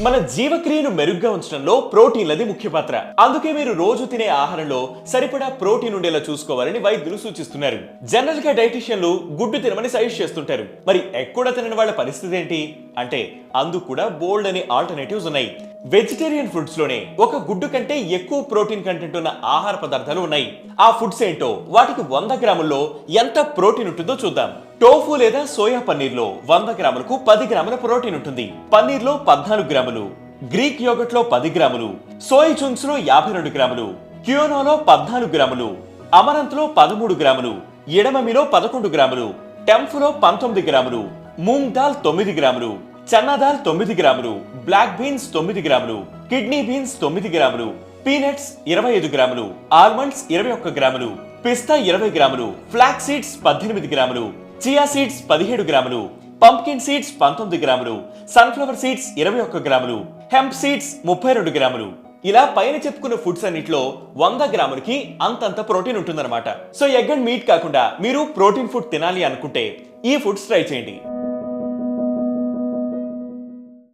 మన జీవక్రియను మెరుగ్గా ఉంచడంలో ప్రోటీన్లది ముఖ్య పాత్ర. అందుకే మీరు రోజు తినే ఆహారంలో సరిపడా ప్రోటీన్ ఉండేలా చూసుకోవాలని వైద్యులు సూచిస్తున్నారు. జనరల్ గా డైటీషియన్లు గుడ్డు తినమని సజెస్ట్ చేస్తుంటారు. మరి ఎగ్ కూడా తినని వాళ్ళ పరిస్థితి ఏంటి అంటే అందుకు కూడా బోల్డ్ అనే ఆల్టర్నేటివ్స్ ఉన్నాయి. వెజిటేరియన్ ఫుడ్స్ లోనే ఒక గుడ్డు కంటే ఎక్కువ ప్రోటీన్ కంటెంట్ ఉన్న ఆహార పదార్థాలు ఉన్నాయి. ఆ ఫుడ్స్ ఏంటో, వాటికి 100 గ్రాముల్లో ఎంత ప్రోటీన్ ఉంటుందో చూద్దాం. టోఫు లేదా సోయా పన్నీర్ లో 100 గ్రాములకు 10 గ్రాముల ప్రోటీన్ ఉంటుంది. పన్నీర్ లో 14 గ్రాములు, గ్రీక్ యోగట్ లో 10 గ్రాములు, సోయ్ చుంక్స్ లో 52 గ్రాములు, క్యూనోలో 14 గ్రాములు, అమరంత్ లో 13 గ్రాములు, ఎడమమిలో 11 గ్రాములు, టెంఫులో 19 గ్రాములు, మూంగ్ దాల్ 9 గ్రాములు, చన్నా దాల్ 9 గ్రాములు, బ్లాక్ బీన్స్ 9 గ్రాములు, కిడ్నీ బీన్స్ 9 గ్రాములు, పీనట్స్ 25 గ్రాములు, ఆల్మండ్స్ 21 గ్రాములు, పిస్తా 20 గ్రాములు, ఫ్లాక్ సీడ్స్ 18 గ్రాములు, చియా సీడ్స్ 17 గ్రాములు, పంప్కిన్ సీడ్స్ 19 గ్రాములు, సన్ఫ్లవర్ సీడ్స్ 21 గ్రాములు, హెంప్ సీడ్స్ 32 గ్రాములు. ఇలా పైన చెప్పుకున్న ఫుడ్స్ అన్నిట్లో 100 గ్రాములకి అంతంత ప్రోటీన్ ఉంటుందన్నమాట. సో ఎగ్ అండ్ మీట్ కాకుండా మీరు ప్రోటీన్ ఫుడ్ తినాలి అనుకుంటే ఈ ఫుడ్స్ ట్రై చేయండి.